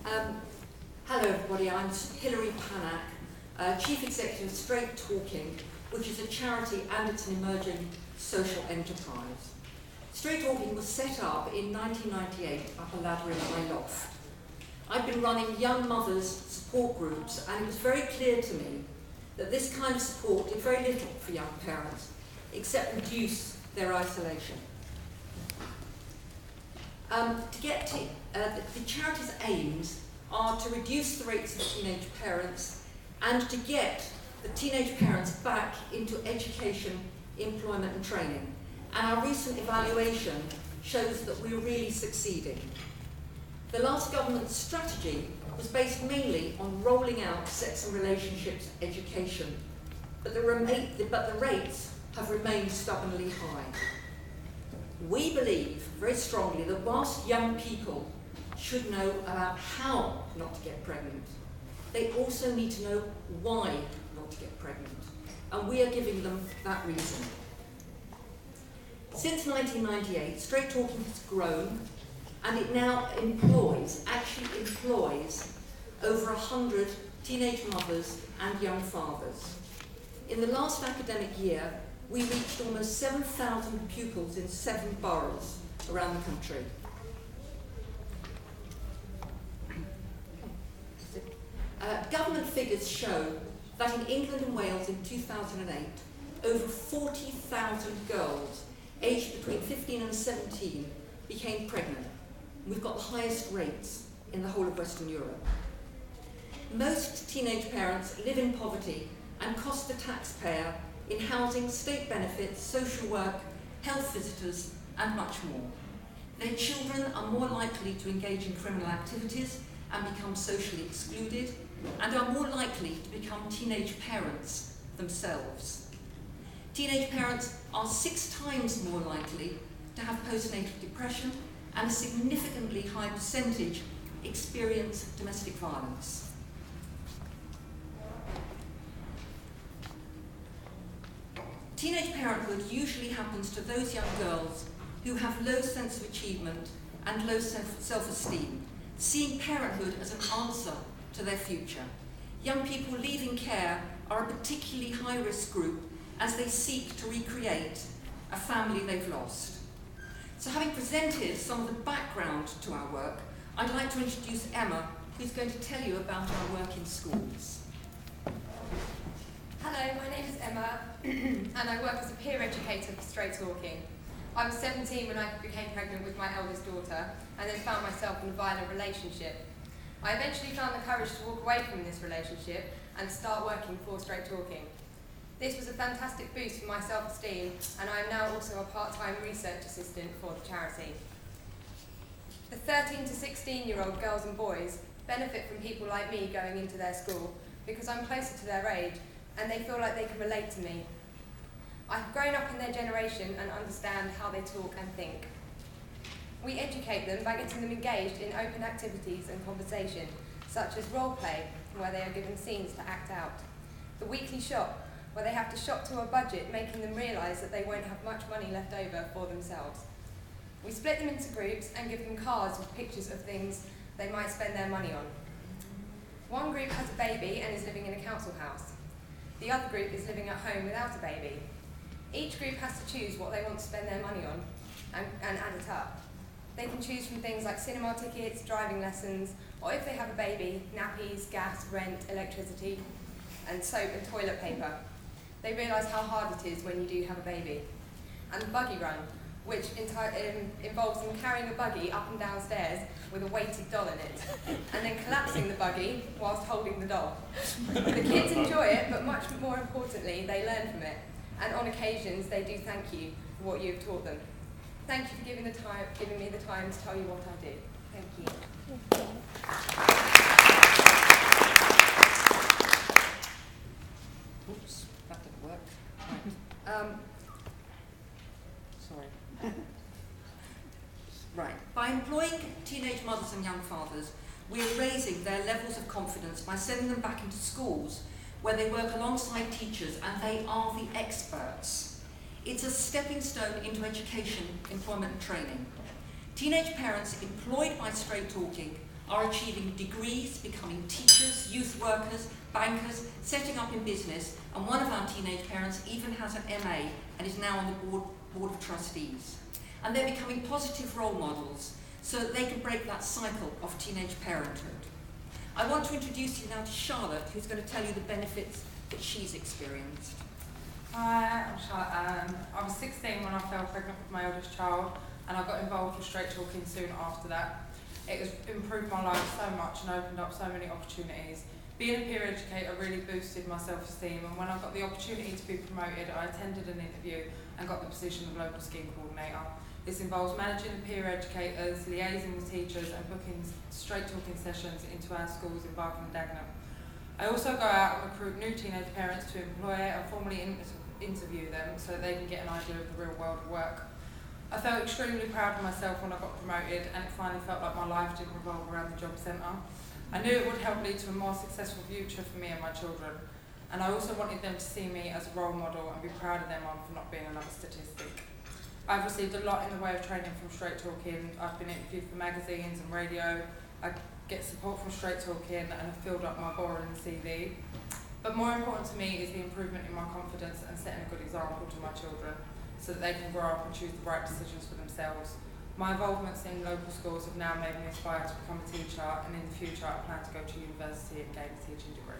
Hello everybody, I'm Hilary Panak, Chief Executive of Straight Talking, which is a charity and it's an emerging social enterprise. Straight Talking was set up in 1998 up a ladder in my loft. I've been running young mothers support groups, and it was very clear to me that this kind of support did very little for young parents except reduce their isolation. The charity's aims are to reduce the rates of teenage parents and to get the teenage parents back into education, employment and training. And our recent evaluation shows that we're really succeeding. The last government's strategy was based mainly on rolling out sex and relationships education, but the rates have remained stubbornly high. We believe very strongly that whilst young people should know about how not to get pregnant, they also need to know why not to get pregnant, and we are giving them that reason. Since 1998, Straight Talking has grown, and it now actually employs over 100 teenage mothers and young fathers. In the last academic year, we reached almost 7,000 pupils in 7 boroughs around the country. Government figures show that in England and Wales in 2008, over 40,000 girls aged between 15 and 17 became pregnant. We've got the highest rates in the whole of Western Europe. Most teenage parents live in poverty and cost the taxpayer in housing, state benefits, social work, health visitors, and much more. Their children are more likely to engage in criminal activities and become socially excluded, and are more likely to become teenage parents themselves. Teenage parents are 6 times more likely to have postnatal depression, and a significantly high percentage experience domestic violence. Teenage parenthood usually happens to those young girls who have low sense of achievement and low self-esteem, seeing parenthood as an answer to their future. Young people leaving care are a particularly high-risk group as they seek to recreate a family they've lost. So having presented some of the background to our work, I'd like to introduce Emma, who's going to tell you about our work in schools. Hello, my name is Emma, and I work as a peer educator for Straight Talking. I was 17 when I became pregnant with my eldest daughter, and then found myself in a violent relationship. I eventually found the courage to walk away from this relationship and start working for Straight Talking. This was a fantastic boost for my self-esteem, and I am now also a part-time research assistant for the charity. The 13 to 16-year-old girls and boys benefit from people like me going into their school because I'm closer to their age and they feel like they can relate to me. I've grown up in their generation and understand how they talk and think. We educate them by getting them engaged in open activities and conversation, such as role play, where they are given scenes to act out. The weekly shop, where they have to shop to a budget, making them realise that they won't have much money left over for themselves. We split them into groups and give them cards with pictures of things they might spend their money on. One group has a baby and is living in a council house. The other group is living at home without a baby. Each group has to choose what they want to spend their money on and add it up. They can choose from things like cinema tickets, driving lessons, or if they have a baby, nappies, gas, rent, electricity, and soap and toilet paper. They realise how hard it is when you do have a baby. And the buggy run, which involves them carrying a buggy up and down stairs with a weighted doll in it, and then collapsing the buggy whilst holding the doll. The kids enjoy it, but much more importantly, they learn from it. And on occasions, they do thank you for what you've taught them. Thank you for giving me the time to tell you what I do. Thank you. Oops, that didn't work. Right. Sorry. Right. By employing teenage mothers and young fathers, we are raising their levels of confidence by sending them back into schools where they work alongside teachers and they are the experts. It's a stepping stone into education, employment and training. Teenage parents employed by Straight Talking are achieving degrees, becoming teachers, youth workers, bankers, setting up in business, and one of our teenage parents even has an MA and is now on the board of trustees. And they're becoming positive role models so that they can break that cycle of teenage parenthood. I want to introduce you now to Charlotte, who's going to tell you the benefits that she's experienced. Hi, I'm Charlotte. I was 16 when I fell pregnant with my eldest child, and I got involved with straight talking soon after that. It has improved my life so much and opened up so many opportunities. Being a peer educator really boosted my self-esteem, and when I got the opportunity to be promoted, I attended an interview and got the position of local scheme coordinator. This involves managing the peer educators, liaising with teachers, and booking straight talking sessions into our schools in Barking and Dagenham. I also go out and recruit new teenage parents to employ and formally interview them so that they can get an idea of the real world of work. I felt extremely proud of myself when I got promoted, and it finally felt like my life didn't revolve around the job centre. I knew it would help lead to a more successful future for me and my children, and I also wanted them to see me as a role model and be proud of them for not being another statistic. I've received a lot in the way of training from Straight Talking. I've been interviewed for magazines and radio. I get support from Straight Talking and have filled up my boring CV. But more important to me is the improvement in my confidence and setting a good example to my children so that they can grow up and choose the right decisions for themselves. My involvements in local schools have now made me aspire to become a teacher, and in the future I plan to go to university and gain a teaching degree.